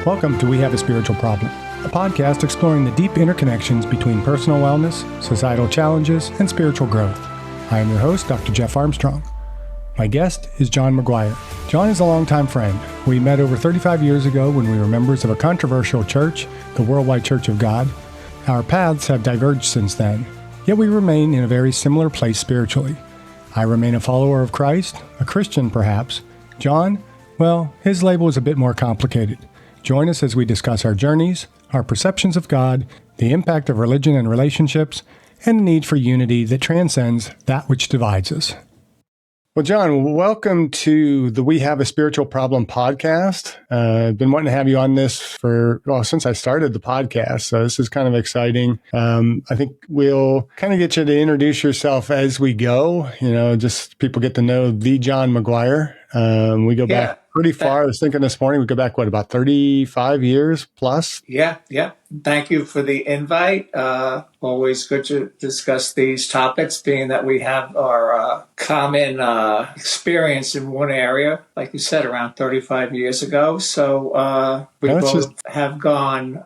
Welcome to We Have a Spiritual Problem, a podcast exploring the deep interconnections between personal wellness, societal challenges, and spiritual growth. I am your host, Dr. Jeff Armstrong. My guest is John McGuire. John is a longtime friend. We met over 35 years ago when we were members of a controversial church, the Worldwide Church of God. Our paths have diverged since then, yet we remain in a very similar place spiritually. I remain a follower of Christ, a Christian perhaps. John, well, his label is a bit more complicated. Join us as we discuss our journeys, our perceptions of God, the impact of religion and relationships, and the need for unity that transcends that which divides us. Well, John, welcome to the We Have a Spiritual Problem podcast. I've been wanting to have you on this since I started the podcast, so this is kind of exciting. I think we'll kind of get you to introduce yourself as we go, just people get to know the John McGuire. We go back pretty far. I was thinking this morning, we go back, about 35 years plus? Yeah. Thank you for the invite. Always good to discuss these topics, being that we have our common experience in one area, like you said, around 35 years ago. So we have gone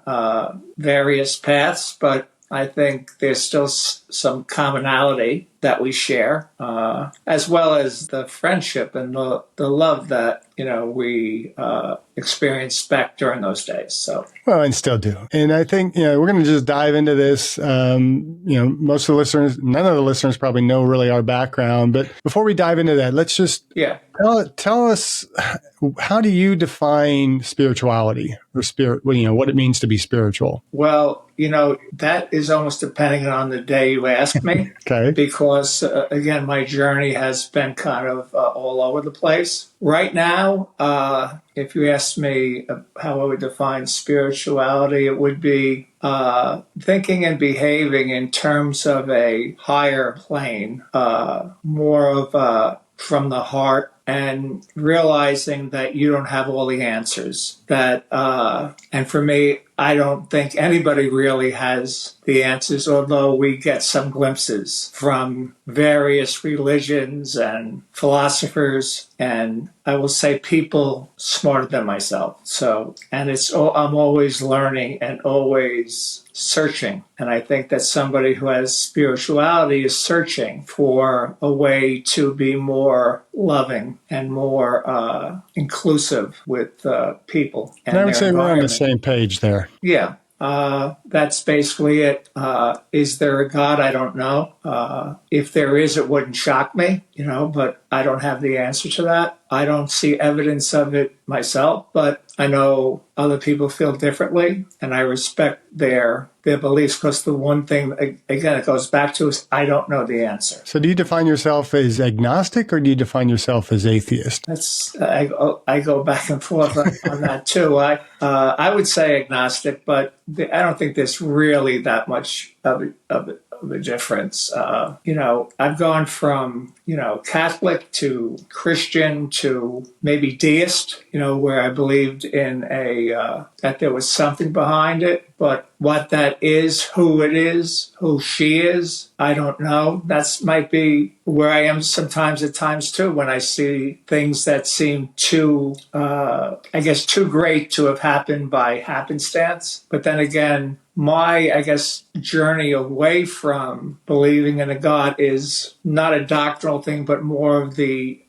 various paths, but I think there's still some commonality that we share, as well as the friendship and the love that, we experienced back during those days. So, well, and still do. And I think, we're going to just dive into this. Most of the listeners, none of the listeners probably know really our background, but before we dive into that, let's just tell us, how do you define spirituality or spirit, what it means to be spiritual? Well, that is almost depending on the day you ask me. Okay. Because, again, my journey has been kind of all over the place. Right now, if you ask me how I would define spirituality, it would be thinking and behaving in terms of a higher plane, more of from the heart, and realizing that you don't have all the answers. And for me, I don't think anybody really has the answers, although we get some glimpses from various religions and philosophers, and I will say people smarter than myself. So, and I'm always learning and always searching. And I think that somebody who has spirituality is searching for a way to be more loving and more inclusive with people. And I would say we're on the same page there. Yeah. That's basically it. Is there a God? I don't know. If there is, it wouldn't shock me, but I don't have the answer to that. I don't see evidence of it myself, but I know other people feel differently, and I respect their beliefs, because the one thing, again, it goes back to is I don't know the answer. So do you define yourself as agnostic, or do you define yourself as atheist? I go back and forth on that too. I would say agnostic, but I don't think there's really that much of a difference. I've gone from, Catholic to Christian to maybe deist, where I believed in that there was something behind it. But what that is, who it is, who she is, I don't know. That might be where I am sometimes at times too, when I see things that seem too great to have happened by happenstance. But then again, my, journey away from believing in a God is not a doctrinal thing, but more of the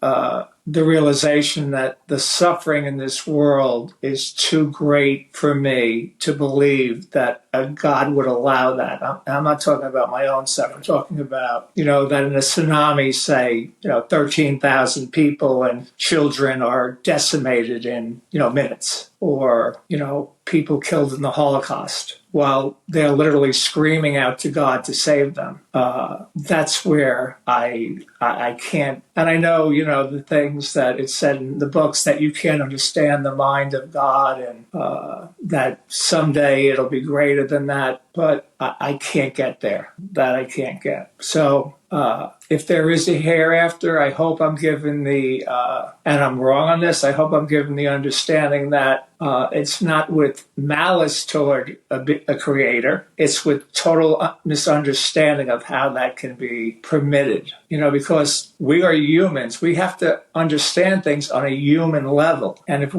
realization that the suffering in this world is too great for me to believe that a God would allow that. I'm not talking about my own suffering. I'm talking about, that in a tsunami, say, 13,000 people and children are decimated in, minutes, or, people killed in the Holocaust while they're literally screaming out to God to save them. That's where I can't. And I know, the things that it's said in the books, that you can't understand the mind of God, and that someday it'll be greater than that. But I can't get there. That I can't get. So if there is a hereafter, I hope I'm given and I'm wrong on this, I hope I'm given the understanding that it's not with malice toward a creator. It's with total misunderstanding of how that can be permitted. Because we are humans. We have to understand things on a human level. And if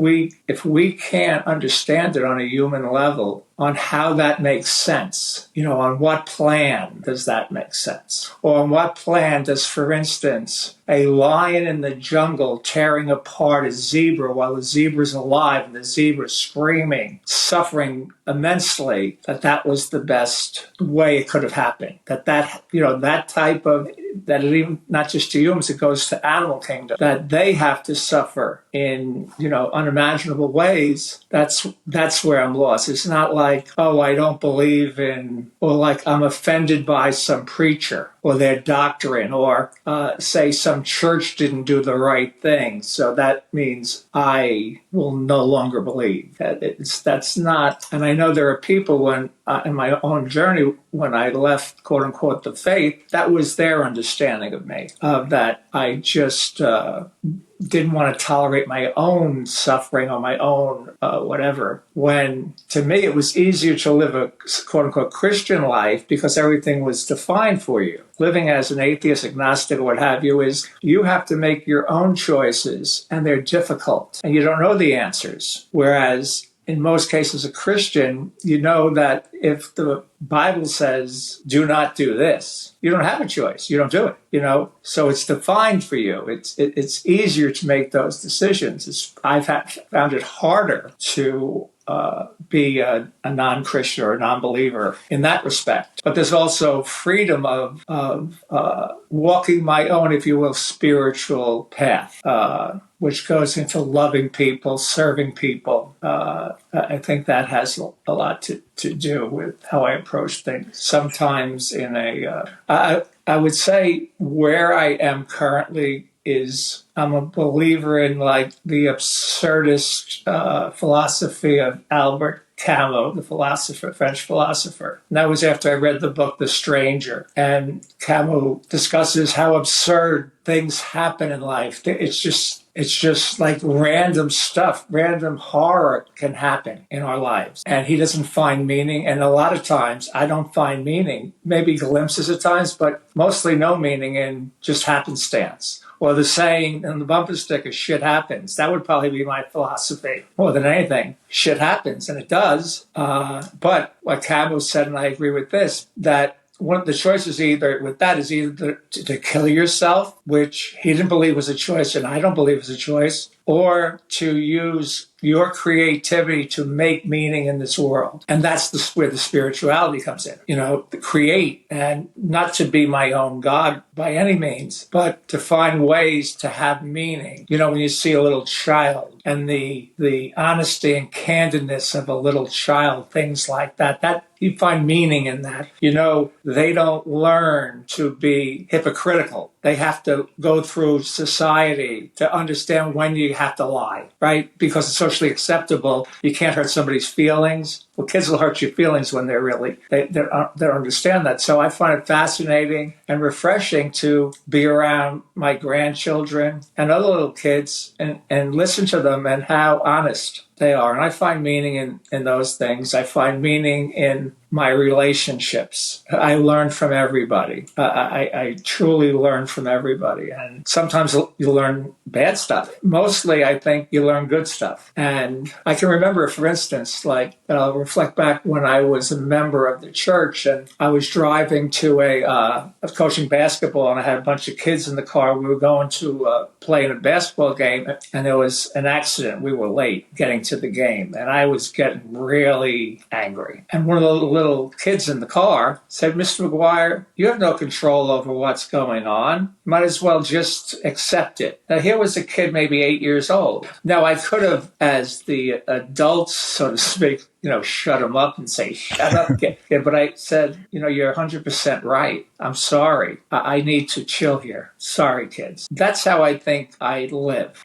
we can't understand it on a human level, on how that makes sense, on what plan does that make sense? Or on what plan does, for instance, a lion in the jungle tearing apart a zebra while the zebra's alive and the zebra screaming, suffering immensely, that was the best way it could have happened. That type of, that it even, not just to humans, it goes to animal kingdom, that they have to suffer in, unimaginable ways. That's where I'm lost. It's not like, oh, I don't believe in, or like I'm offended by some preacher or their doctrine, or say some church didn't do the right thing, so that means I will no longer believe. That's not, and I know there are people when, in my own journey, when I left, quote unquote, the faith, that was their understanding of me, that I just didn't want to tolerate my own suffering or my own whatever. When, to me, it was easier to live a quote-unquote Christian life because everything was defined for you. Living as an atheist, agnostic, or what have you, is you have to make your own choices, and they're difficult, and you don't know the answers. Whereas in most cases, a Christian, you know that if the Bible says, do not do this, you don't have a choice. You don't do it, So it's defined for you. It's easier to make those decisions. I've found it harder to be a non-Christian or a non-believer in that respect. But there's also freedom of walking my own, if you will, spiritual path, which goes into loving people, serving people. I think that has a lot to do with how I approach things. Sometimes I would say where I am currently is I'm a believer in like the absurdist philosophy of Albert Camus, the philosopher, French philosopher. And that was after I read the book The Stranger. And Camus discusses how absurd things happen in life. It's just like random stuff, random horror can happen in our lives. And he doesn't find meaning. And a lot of times I don't find meaning, maybe glimpses at times, but mostly no meaning in just happenstance. Or the saying in the bumper sticker, shit happens. That would probably be my philosophy more than anything. Shit happens, and it does. But what Camus said, and I agree with this, that one of the choices either to kill yourself, which he didn't believe was a choice, and I don't believe is a choice, or to use your creativity to make meaning in this world. And that's where the spirituality comes in, to create, and not to be my own God by any means, but to find ways to have meaning. When you see a little child and the honesty and candidness of a little child, things like that you find meaning in that. They don't learn to be hypocritical. They have to go through society to understand when you have to lie, right? Because it's socially acceptable. You can't hurt somebody's feelings. Well, kids will hurt your feelings when they don't understand that. So I find it fascinating and refreshing to be around my grandchildren and other little kids and listen to them and how honest they are. And I find meaning in those things. I find meaning in my relationships. I learn from everybody. I truly learn from everybody. And sometimes you learn bad stuff. Mostly, I think you learn good stuff. And I can remember, for instance, I'll reflect back when I was a member of the church and I was driving to I was coaching basketball and I had a bunch of kids in the car. We were going to play in a basketball game and there was an accident. We were late getting to the game and I was getting really angry. And one of the little kids in the car said, Mr. McGuire, you have no control over what's going on. Might as well just accept it. Now, here was a kid maybe 8 years old. Now, I could have, as the adults, so to speak, shut him up and say, shut up, kid. But I said, you're 100% right. I'm sorry. I need to chill here. Sorry, kids. That's how I think I live.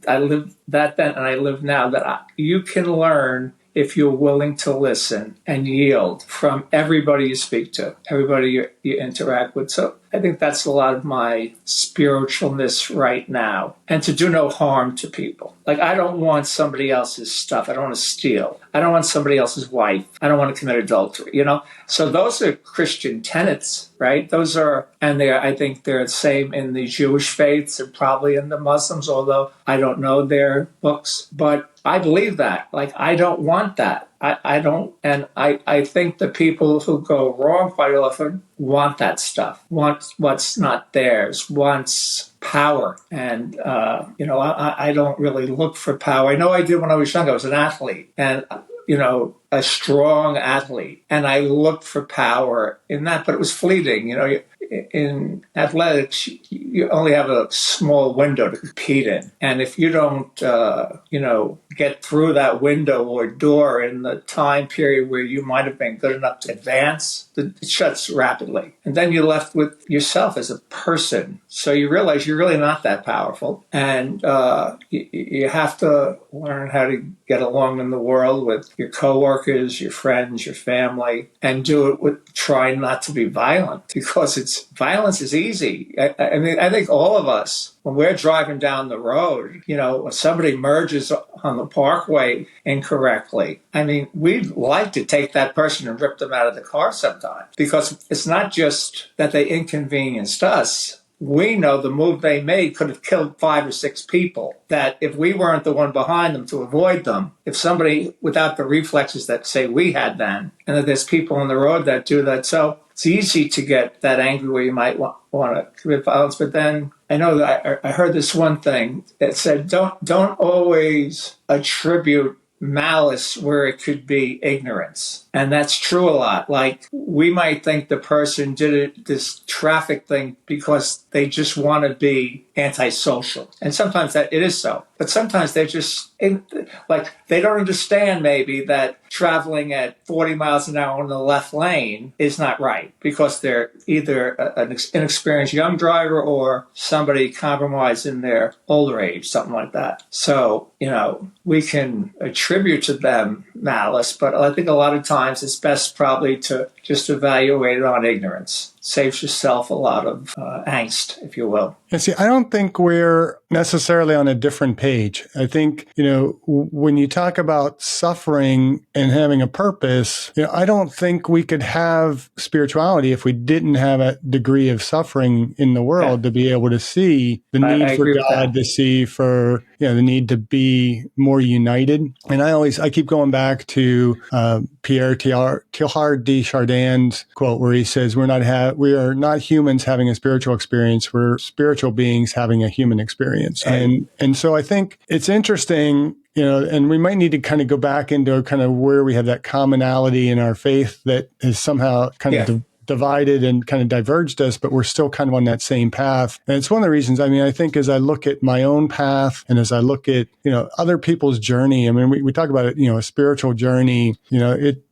I lived that then and I live now, that you can learn if you're willing to listen and yield from everybody you speak to, everybody you interact with. So I think that's a lot of my spiritualness right now. And to do no harm to people. Like, I don't want somebody else's stuff. I don't want to steal. I don't want somebody else's wife. I don't want to commit adultery, So those are Christian tenets, right? Those are, and I think they're the same in the Jewish faiths and probably in the Muslims, although I don't know their books. But I believe that. Like, I don't want that. I don't, and I think the people who go wrong quite often want that stuff, want what's not theirs, wants power. And, I don't really look for power. I know I did when I was young. I was an athlete and, a strong athlete. And I looked for power in that, but it was fleeting. In athletics, you only have a small window to compete in. And if you don't, get through that window or door in the time period where you might have been good enough to advance, it shuts rapidly. And then you're left with yourself as a person. So you realize you're really not that powerful. And you have to learn how to get along in the world with your coworkers, your friends, your family, and do it with trying not to be violent, because violence is easy. I mean, I think all of us, when we're driving down the road, when somebody merges on the parkway incorrectly, I mean, we'd like to take that person and rip them out of the car sometimes, because it's not just that they inconvenienced us. We know the move they made could have killed 5 or 6 people, that if we weren't the one behind them to avoid them, if somebody without the reflexes that say we had then, and that there's people on the road that do that. So it's easy to get that angry where you might want to commit violence. But then I know that I heard this one thing that said, don't always attribute malice where it could be ignorance. And that's true a lot. Like, we might think the person did this traffic thing because they just want to be antisocial. And sometimes that it is so. But sometimes they're just, they don't understand maybe that traveling at 40 miles an hour in the left lane is not right, because they're either an inexperienced young driver or somebody compromised in their older age, something like that. So, we can attribute to them malice, but I think a lot of times it's best probably to just evaluate it on ignorance. Saves yourself a lot of angst, if you will. And see, I don't think we're necessarily on a different page. I think, when you talk about suffering and having a purpose, I don't think we could have spirituality if we didn't have a degree of suffering in the world to be able to see the need for God, to see for, the need to be more united. And I keep going back to Pierre Teilhard de Chardin's quote, where he says, we are not humans having a spiritual experience. We're spiritual beings having a human experience. Right. And so I think it's interesting, and we might need to kind of go back into kind of where we have that commonality in our faith that is somehow kind of divided and kind of diverged us, but we're still kind of on that same path. And it's one of the reasons, I think, as I look at my own path and as I look at, other people's journey, we talk about it, a spiritual journey,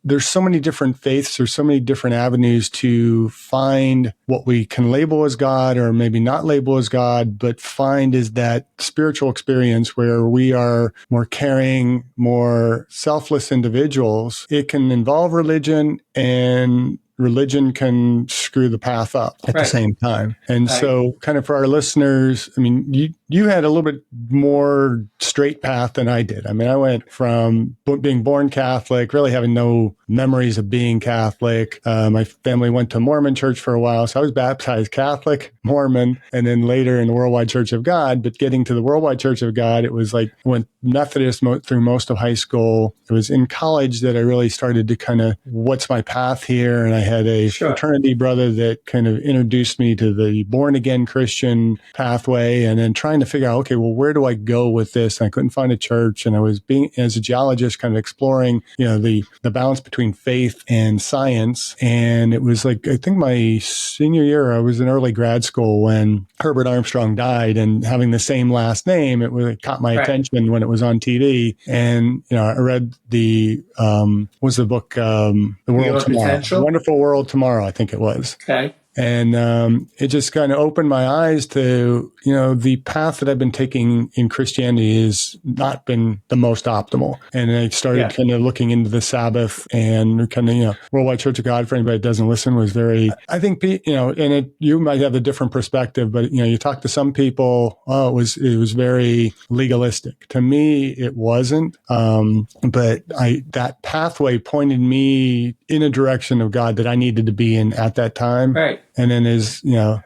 there's so many different faiths, there's so many different avenues to find what we can label as God, or maybe not label as God, but find is that spiritual experience where we are more caring, more selfless individuals. It can involve religion, and religion can screw the path up at the same time. And so kind of for our listeners, you had a little bit more straight path than I did. I went from being born Catholic, really having no memories of being Catholic. My family went to Mormon church for a while. So I was baptized Catholic, Mormon, and then later in the Worldwide Church of God. But getting to the Worldwide Church of God, it was like I went Methodist through most of high school. It was in college that I really started to kind of, what's my path here? And I had a fraternity brother that kind of introduced me to the born again Christian pathway, and then trying to figure out, okay, well, where do I go with this? And I couldn't find a church. And I was as a geologist, kind of exploring, the balance between faith and science. And it was like, I think my senior year, I was in early grad school when Herbert Armstrong died, and having the same last name, it caught my attention when it was on TV. And, I read what's the book? The World Tomorrow. Potential? Wonderful World Tomorrow, I think it was. Okay. And it just kind of opened my eyes to, the path that I've been taking in Christianity has not been the most optimal. And I started kind of looking into the Sabbath and kind of, Worldwide Church of God, for anybody that doesn't listen, was very, I think, you might have a different perspective, but, you talk to some people, it was very legalistic. To me, it wasn't. But that pathway pointed me in a direction of God that I needed to be in at that time. Right. And then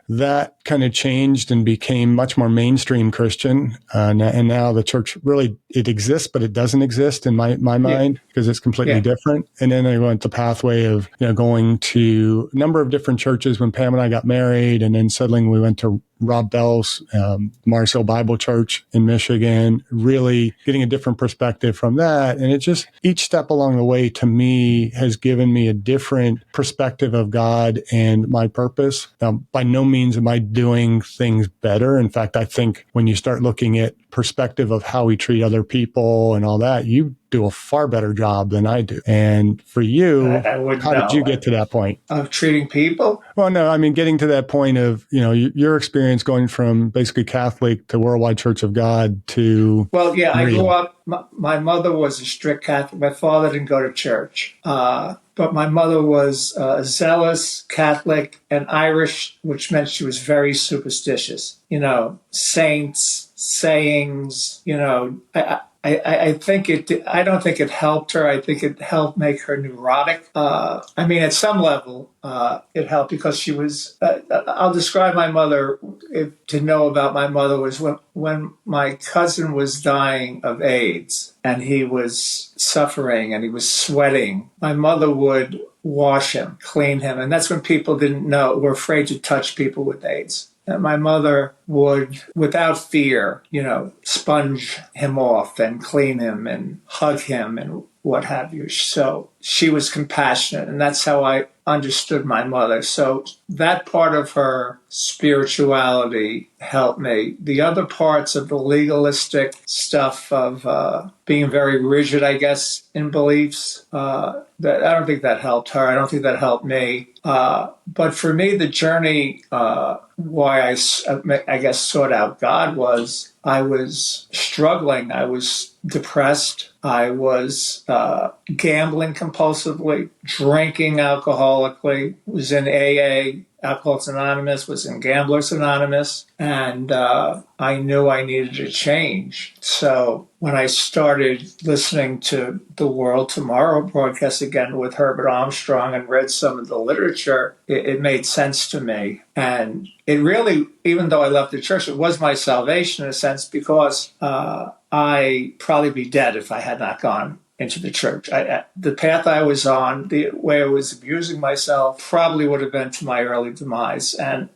that kind of changed and became much more mainstream Christian. And now the church really, it exists, but it doesn't exist in my mind because it's completely different. And then I went the pathway of, going to a number of different churches when Pam and I got married. And then suddenly we went to Rob Bell's Mars Hill Bible Church in Michigan, really getting a different perspective from that. And it just, each step along the way to me has given me a different perspective of God and my purpose. Now, by no means am I doing things better. In fact, I think when you start looking at perspective of how we treat other people and all that, you do a far better job than I do. And for you, how did you get to that point? Of treating people? Well, no, I mean, getting to that point of, your experience going from basically Catholic to Worldwide Church of God to... Well, yeah, I grew up, my mother was a strict Catholic. My father didn't go to church. But my mother was a zealous Catholic and Irish, which meant she was very superstitious. Saints, sayings, I think I don't think it helped her. I think it helped make her neurotic. At some level, it helped because she was, I'll describe my mother, to know about my mother was when my cousin was dying of AIDS and he was suffering and he was sweating, my mother would wash him, clean him. And that's when people were afraid to touch people with AIDS. And my mother would, without fear, sponge him off and clean him and hug him and what have you. So she was compassionate, and that's how I understood my mother. So that part of her spirituality helped me. The other parts of the legalistic stuff of being very rigid, I guess, in beliefs, that I don't think that helped her. I don't think that helped me. But for me, the journey, why I guess sought out God was I was struggling. I was depressed. I was gambling compulsively, drinking alcoholically, was in AA, Alcoholics Anonymous, was in Gamblers Anonymous, and I knew I needed to change. So when I started listening to the World Tomorrow broadcast again with Herbert Armstrong and read some of the literature, it made sense to me. And it really, even though I left the church, it was my salvation in a sense because I'd probably be dead if I had not gone into the church. The path I was on, the way I was abusing myself, probably would have been to my early demise. And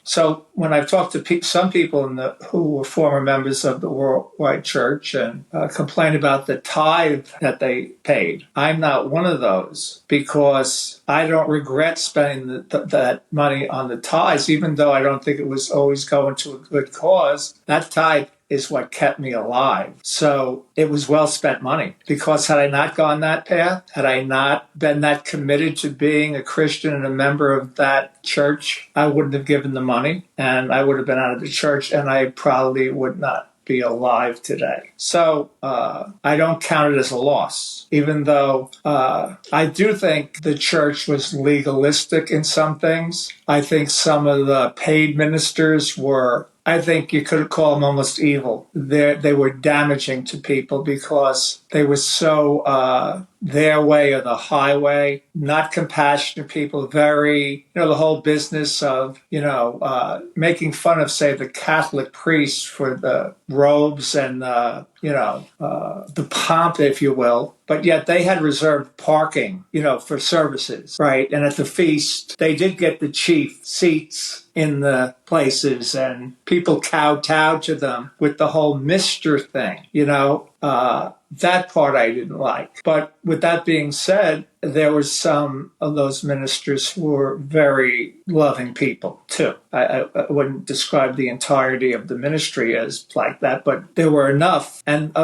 so when I've talked to some people who were former members of the Worldwide Church and complain about the tithe that they paid, I'm not one of those because I don't regret spending that money on the tithes, even though I don't think it was always going to a good cause. That tithe is what kept me alive. So it was well spent money because had I not gone that path, had I not been that committed to being a Christian and a member of that church, I wouldn't have given the money and I would have been out of the church and I probably would not be alive today. So I don't count it as a loss, even though I do think the church was legalistic in some things. I think some of the paid ministers were, I think you could call them almost evil. They were damaging to people because they were so their way or the highway, not compassionate people, very, the whole business of, making fun of, say, the Catholic priests for the robes and, the pomp, if you will. But yet they had reserved parking, for services, right? And at the feast, they did get the chief seats in the places and people kowtowed to them with the whole Mr. thing, That part I didn't like. But with that being said, there were some of those ministers who were very loving people too. I wouldn't describe the entirety of the ministry as like that, but there were enough. And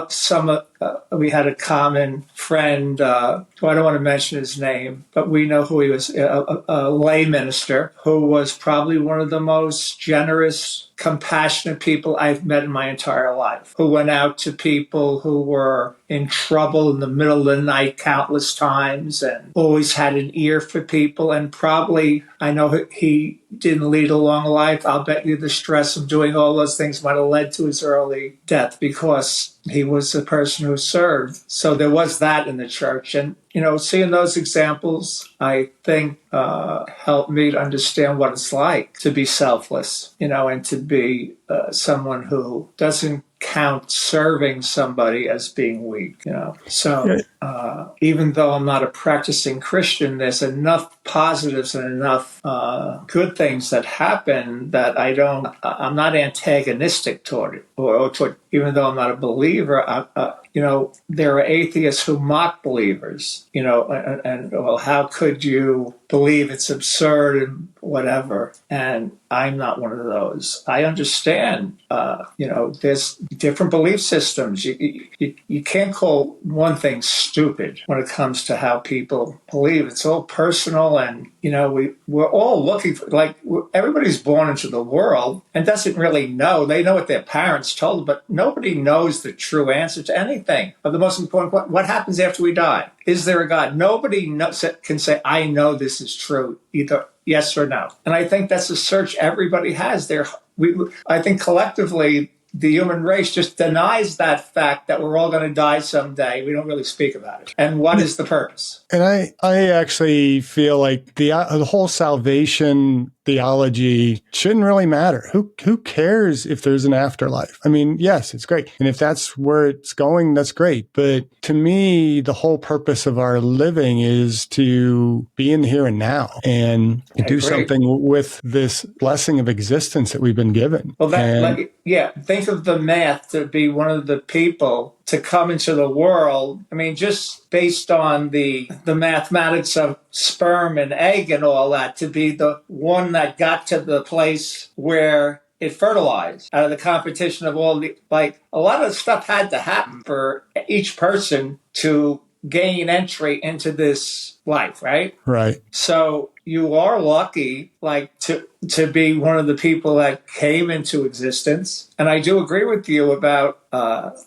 we had a common friend, who I don't want to mention his name, but we know who he was, a lay minister who was probably one of the most generous, compassionate people I've met in my entire life, who went out to people who were in trouble in the middle of the night countless times and always had an ear for people. And probably, I know he didn't lead a long life. I'll bet you the stress of doing all those things might have led to his early death because he was a person who served. So there was that in the church. And, seeing those examples, I think, helped me to understand what it's like to be selfless, and to be someone who doesn't count serving somebody as being weak, So even though I'm not a practicing Christian, there's enough positives and enough good things that happen that I'm not antagonistic toward it, or toward, even though I'm not a believer. There are atheists who mock believers, and well, how could you believe it's absurd and whatever? And I'm not one of those. I understand, there's different belief systems. You can't call one thing stupid when it comes to how people believe. It's all personal, and, we're all looking for, everybody's born into the world and doesn't really know. They know what their parents told them, but nobody knows the true answer to anything. Of the most important, what happens after we die? Is there a God? Nobody can say, I know this is true, either yes or no. And I think that's a search everybody has there. I think collectively, the human race just denies that fact that we're all going to die someday. We don't really speak about it. And what is the purpose? And I actually feel like the whole salvation theology shouldn't really matter. Who cares if there's an afterlife? I mean, yes, it's great. And if that's where it's going, that's great. But to me, the whole purpose of our living is to be in the here and now and do something with this blessing of existence that we've been given. Well, think of the math to be one of the people to come into the world. I mean, just based on the mathematics of sperm and egg and all that, to be the one that got to the place where it fertilized out of the competition of all a lot of stuff had to happen for each person to gain entry into this life, right? Right. So you are lucky, to be one of the people that came into existence. And I do agree with you about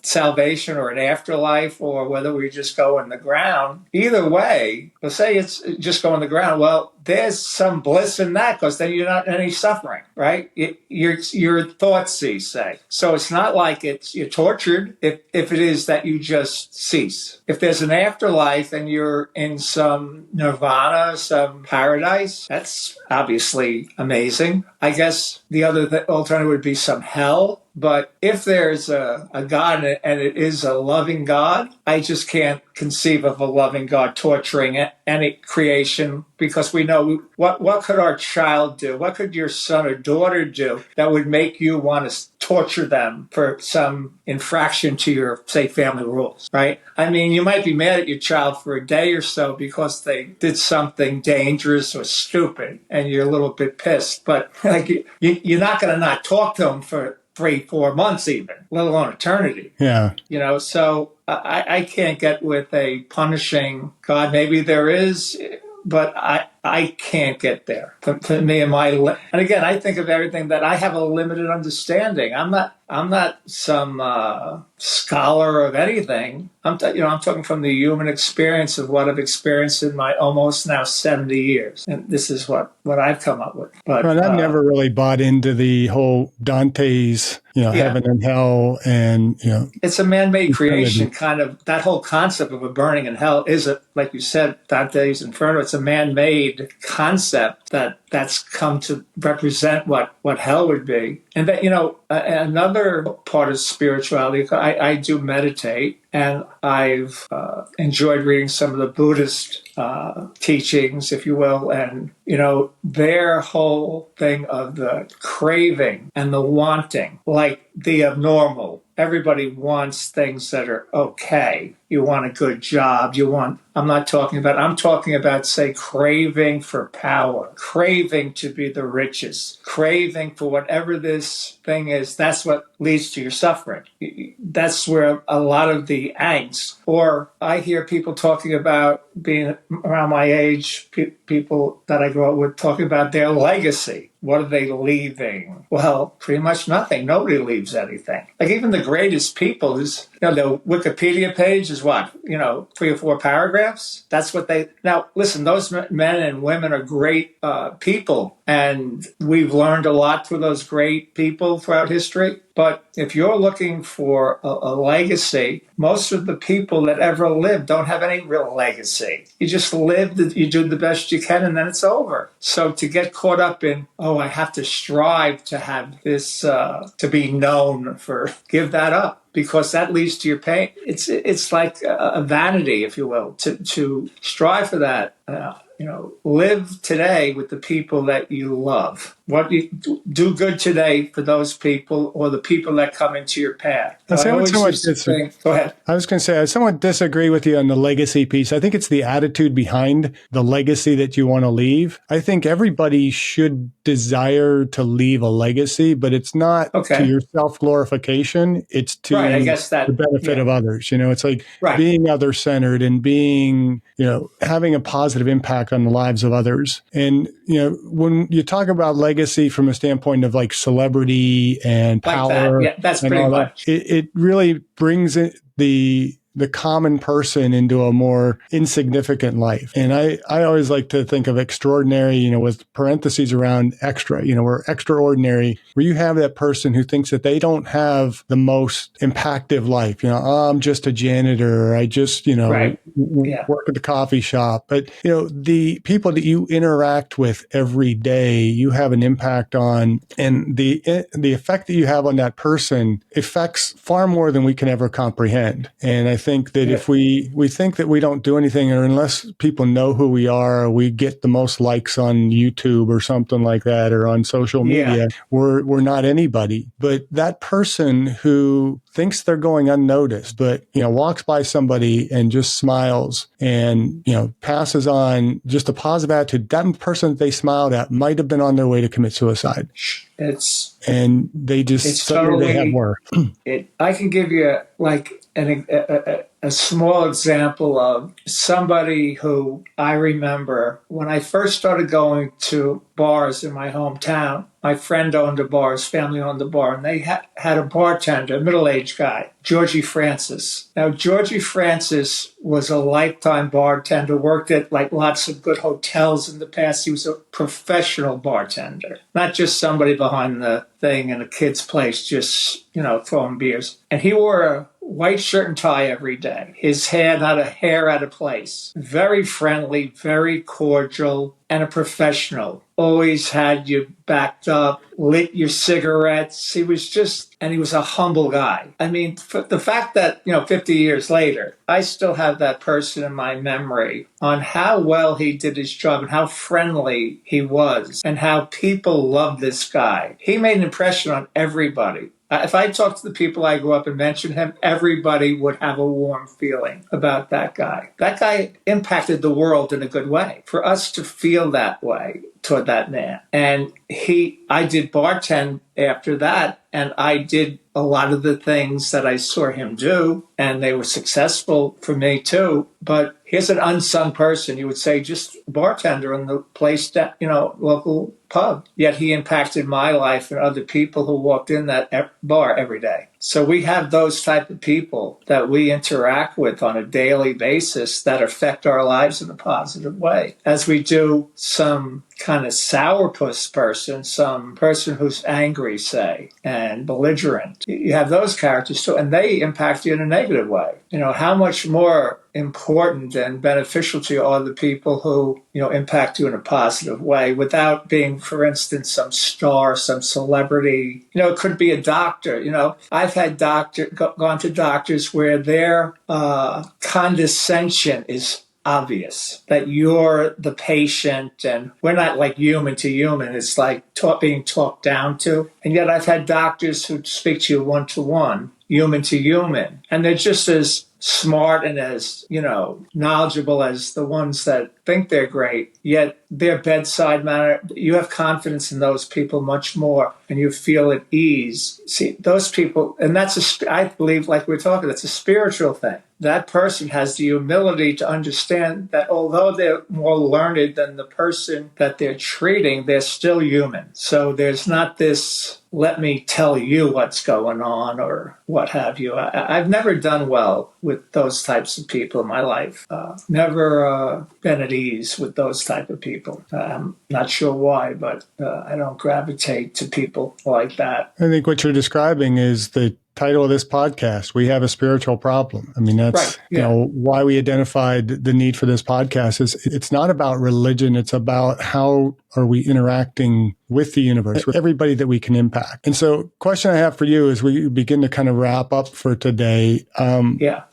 salvation or an afterlife, or whether we just go in the ground. Either way, let's say it's just go in the ground. Well, there's some bliss in that, because then you're not in any suffering, right? Your thoughts cease, say. So it's not like you're tortured if it is that you just cease. If there's an afterlife and you're in some nirvana, some paradise, that's obviously amazing. I guess the other alternative would be some hell. But if there's a God and it is a loving God, I just can't conceive of a loving God torturing any creation, because we know what could our child do? What could your son or daughter do that would make you want to torture them for some infraction to your, say, family rules, right? I mean, you might be mad at your child for a day or so because they did something dangerous or stupid and you're a little bit pissed, but you're not going to not talk to them for 3-4 months even, let alone eternity. Yeah. So I can't get with a punishing God. Maybe there is, but I can't get there. For me and and again, I think of everything that I have a limited understanding. I'm not some scholar of anything. I'm talking from the human experience of what I've experienced in my almost now 70 years, and this is what I've come up with. But I've never really bought into the whole Dante's, heaven and hell, and it's a man-made creation. Kind of that whole concept of a burning in hell is like you said, Dante's Inferno. It's a man-made concept that's come to represent what hell would be. And that, another part of spirituality, I do meditate. And I've enjoyed reading some of the Buddhist teachings, if you will, and, their whole thing of the craving and the wanting, like the abnormal. Everybody wants things that are okay. You want a good job. I'm talking about, say, craving for power, craving to be the richest, craving for whatever this thing is. That's what leads to your suffering. That's where a lot of the angst, or I hear people talking about, being around my age, people that I grew up with, talking about their legacy. What are they leaving? Well, pretty much nothing. Nobody leaves anything. Like even the greatest people is, the Wikipedia page is what, 3 or 4 paragraphs. That's what now listen, those men and women are great people. And we've learned a lot through those great people throughout history. But if you're looking for a legacy, most of the people that ever lived don't have any real legacy. You just live, you do the best you can, and then it's over. So to get caught up in, I have to strive to have this, to be known for, give that up. Because that leads to your pain. It's like a vanity, if you will, to strive for that. Live today with the people that you love. What you do good today for those people or the people that come into your path. Go ahead. I was going to say, I somewhat disagree with you on the legacy piece. I think it's the attitude behind the legacy that you want to leave. I think everybody should desire to leave a legacy, but it's not to your self-glorification. It's to the benefit of others. It's like being other-centered and being, having a positive impact on the lives of others. And, when you talk about legacy from a standpoint of like celebrity and power, that's pretty much. It really brings it the common person into a more insignificant life. And I always like to think of extraordinary, with parentheses around extra, we're extraordinary, where you have that person who thinks that they don't have the most impactful life. I'm just a janitor, or I just, work at the coffee shop. But, the people that you interact with every day, you have an impact on, and the effect that you have on that person affects far more than we can ever comprehend. And I think that if we think that we don't do anything, or unless people know who we are, or we get the most likes on YouTube or something like that, or on social media, we're not anybody. But that person who thinks they're going unnoticed, but, walks by somebody and just smiles and, passes on just a positive attitude, that person that they smiled at might have been on their way to commit suicide. And they just totally, they have more. I can give you a small example of somebody who I remember when I first started going to bars in my hometown. My friend owned a bar, his family owned a bar, and they had a bartender, a middle-aged guy, Georgie Francis. Now, Georgie Francis was a lifetime bartender, worked at lots of good hotels in the past. He was a professional bartender, not just somebody behind the thing in a kid's place, just, throwing beers. And he wore a white shirt and tie every day. His hair, not a hair out of place. Very friendly, very cordial, and a professional. Always had you backed up, lit your cigarettes. He was a humble guy. I mean, the fact that, 50 years later, I still have that person in my memory on how well he did his job and how friendly he was and how people loved this guy. He made an impression on everybody. If I talked to the people I grew up and mentioned him, everybody would have a warm feeling about that guy. That guy impacted the world in a good way. For us to feel that way toward that man. And I did bartend after that, and I did a lot of the things that I saw him do, and they were successful for me too. But here's an unsung person, you would say, just bartender in the place that, local pub. Yet he impacted my life and other people who walked in that bar every day. So we have those type of people that we interact with on a daily basis that affect our lives in a positive way. As we do some kind of sourpuss person, some person who's angry, say, and belligerent. You have those characters too, and they impact you in a negative way. How much more important and beneficial to you are the people who, impact you in a positive way without being treating, for instance, some star, some celebrity. It could be a doctor. I've had gone to doctors where their condescension is obvious, that you're the patient and we're not like human to human. It's like being talked down to. And yet I've had doctors who speak to you one-to-one, human to human, and they're just as smart and as, knowledgeable as the ones that think they're great, yet their bedside manner, you have confidence in those people much more and you feel at ease. See, those people, and I believe, like we're talking, that's a spiritual thing. That person has the humility to understand that although they're more learned than the person that they're treating, they're still human. So there's not this, let me tell you what's going on or what have you. I've never done well with those types of people in my life. Never been at ease with those type of people. I'm not sure why, but I don't gravitate to people like that. I think what you're describing is the title of this podcast. We have a spiritual problem. I mean, that's right. Yeah. Why we identified the need for this podcast is it's not about religion. It's about how are we interacting with the universe, with everybody that we can impact. And so question I have for you as we begin to kind of wrap up for today.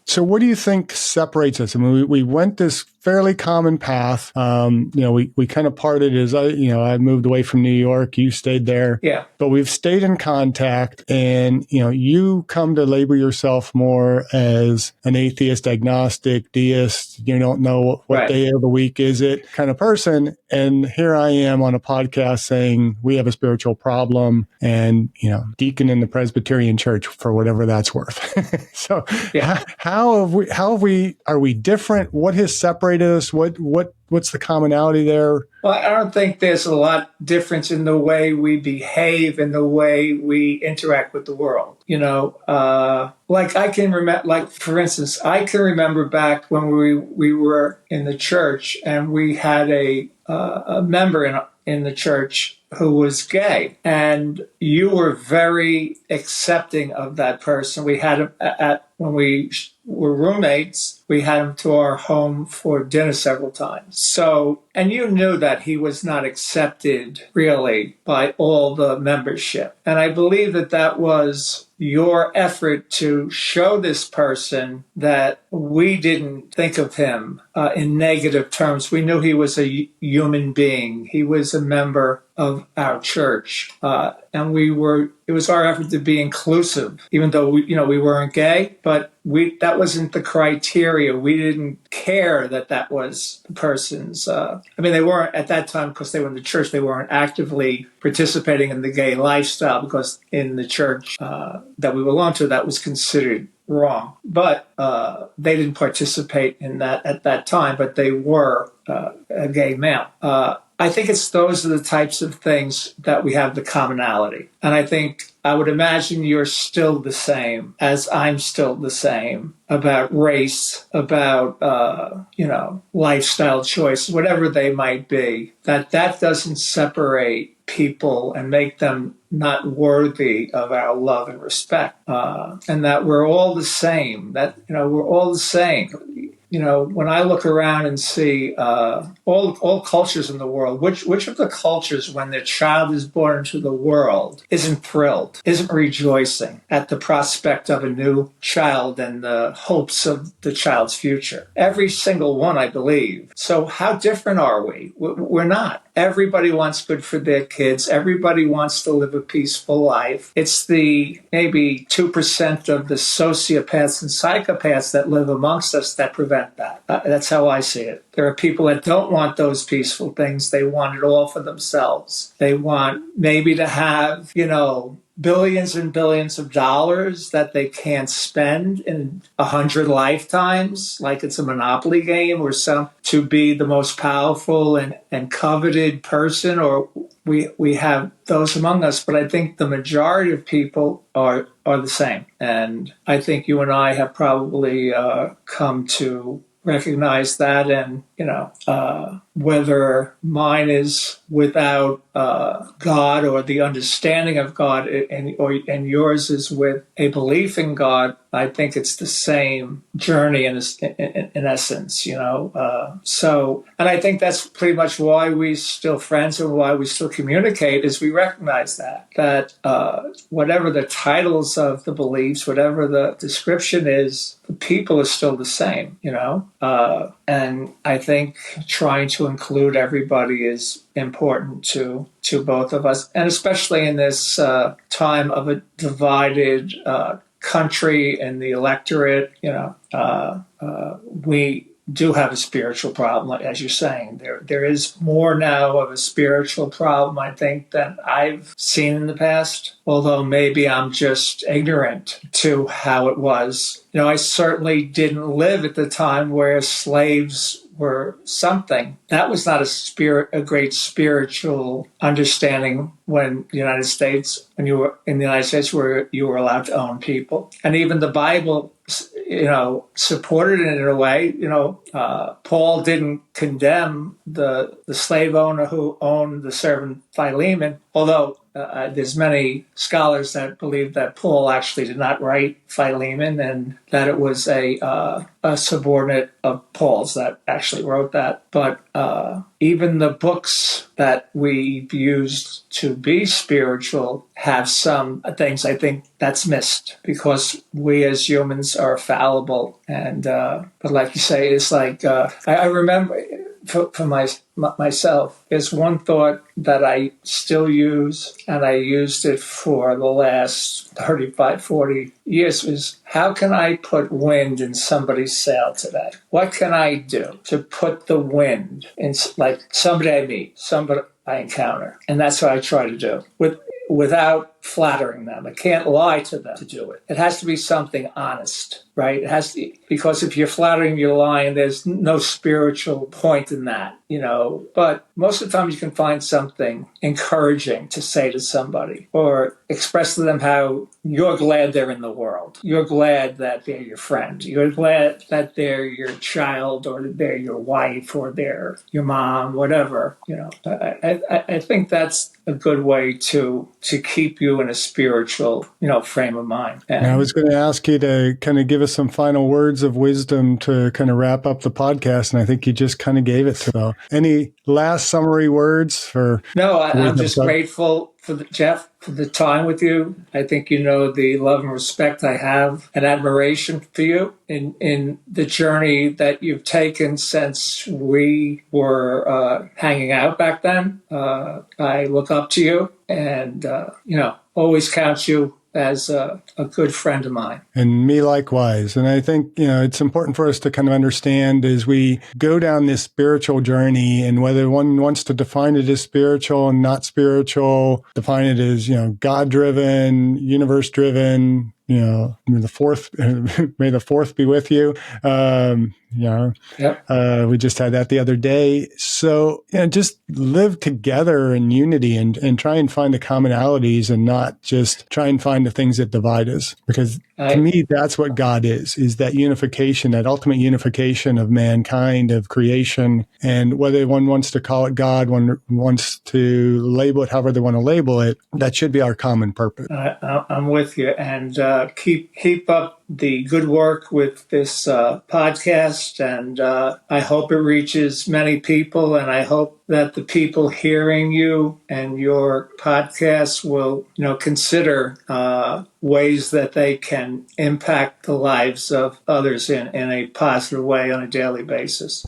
So what do you think separates us? I mean, we went this fairly common path. We kind of parted as I moved away from New York. You stayed there. Yeah. But we've stayed in contact, and you come to label yourself more as an atheist, agnostic, deist. You don't know what day of the week is it kind of person. And here I am on a podcast saying we have a spiritual problem, and deacon in the Presbyterian Church for whatever that's worth. So are we different? What has separated us? What's the commonality there? Well, I don't think there's a lot difference in the way we behave and the way we interact with the world. Like I can remember, like for instance, I can remember back when we were in the church and we had a member in the church who was gay, and you were very accepting of that person. We had him when we were roommates, we had him to our home for dinner several times. So, and you knew that he was not accepted really by all the membership. And I believe that was your effort to show this person that we didn't think of him in negative terms. We knew he was a human being. He was a member of our church. And it was our effort to be inclusive, even though we weren't gay, but that wasn't the criteria. We didn't care that was the person's, they weren't at that time, because they were in the church, they weren't actively participating in the gay lifestyle, because in the church that we belonged to, that was considered wrong. But they didn't participate in that at that time, but they were a gay male. I think those are the types of things that we have the commonality. And I would imagine you're still the same as I'm still the same about race, about, lifestyle choices, whatever they might be, that doesn't separate people and make them not worthy of our love and respect. And that we're all the same, we're all the same. When I look around and see all cultures in the world, which of the cultures, when their child is born into the world, isn't thrilled, isn't rejoicing at the prospect of a new child and the hopes of the child's future? Every single one, I believe. So how different are we? We're not. Everybody wants good for their kids. Everybody wants to live a peaceful life. It's the maybe 2% of the sociopaths and psychopaths that live amongst us that prevent that. That's how I see it. There are people that don't want those peaceful things. They want it all for themselves. They want maybe to have, billions and billions of dollars that they can't spend in 100 lifetimes, like it's a Monopoly game, or to be the most powerful and coveted person, or we have those among us. But I think the majority of people are the same. And I think you and I have probably come to recognize that, and whether mine is without God or the understanding of God, and yours is with a belief in God, I think it's the same journey in essence, So, and I think that's pretty much why we're still friends and why we still communicate, is we recognize that whatever the titles of the beliefs, whatever the description is, the people are still the same, and I think trying to include everybody is important to both of us, and especially in this time of a divided country and the electorate. We do have a spiritual problem, as you're saying. There is more now of a spiritual problem, I think, than I've seen in the past, although maybe I'm just ignorant to how it was. I certainly didn't live at the time where slaves were something. That was not a great spiritual understanding when you were in the United States, where you were allowed to own people. And even the Bible, supported it in a way. Paul didn't condemn the slave owner who owned the servant Philemon, although there's many scholars that believe that Paul actually did not write Philemon, and that it was a subordinate of Paul's that actually wrote that. But even the books that we've used to be spiritual have some things I think that's missed, because we as humans are fallible. And but like you say, it's like I remember for myself, there's one thought that I still use, and I used it for the last 35, 40 years, is how can I put wind in somebody's sail today? What can I do to put the wind in, like, somebody I meet, somebody I encounter? And that's what I try to do without flattering them. I can't lie to them to do it. It has to be something honest, right? It has to, because if you're flattering, you're lying. There's no spiritual point in that, But most of the time you can find something encouraging to say to somebody, or express to them how you're glad they're in the world. You're glad that they're your friend. You're glad that they're your child, or they're your wife, or they're your mom, whatever. I think that's a good way to keep you in a spiritual, frame of mind. And I was going to ask you to kind of give us some final words of wisdom to kind of wrap up the podcast, and I think you just kind of gave it. So, any last summary words for? No, I'm just grateful for Jeff, for the time with you. I think the love and respect I have, and admiration for you in the journey that you've taken since we were hanging out back then. I look up to you, and always count you as a good friend of mine. And me likewise. And I think, it's important for us to kind of understand as we go down this spiritual journey, and whether one wants to define it as spiritual and not spiritual, define it as, God-driven, universe-driven, may the fourth be with you. Yep. We just had that the other day. So, just live together in unity and try and find the commonalities, and not just try and find the things that divide us. Because to me, that's what God is that unification, that ultimate unification of mankind, of creation. And whether one wants to call it God, one wants to label it however they want to label it, that should be our common purpose. I'm with you. And keep up the good work with this podcast, and I hope it reaches many people, and I hope that the people hearing you and your podcast will, consider ways that they can impact the lives of others in a positive way on a daily basis.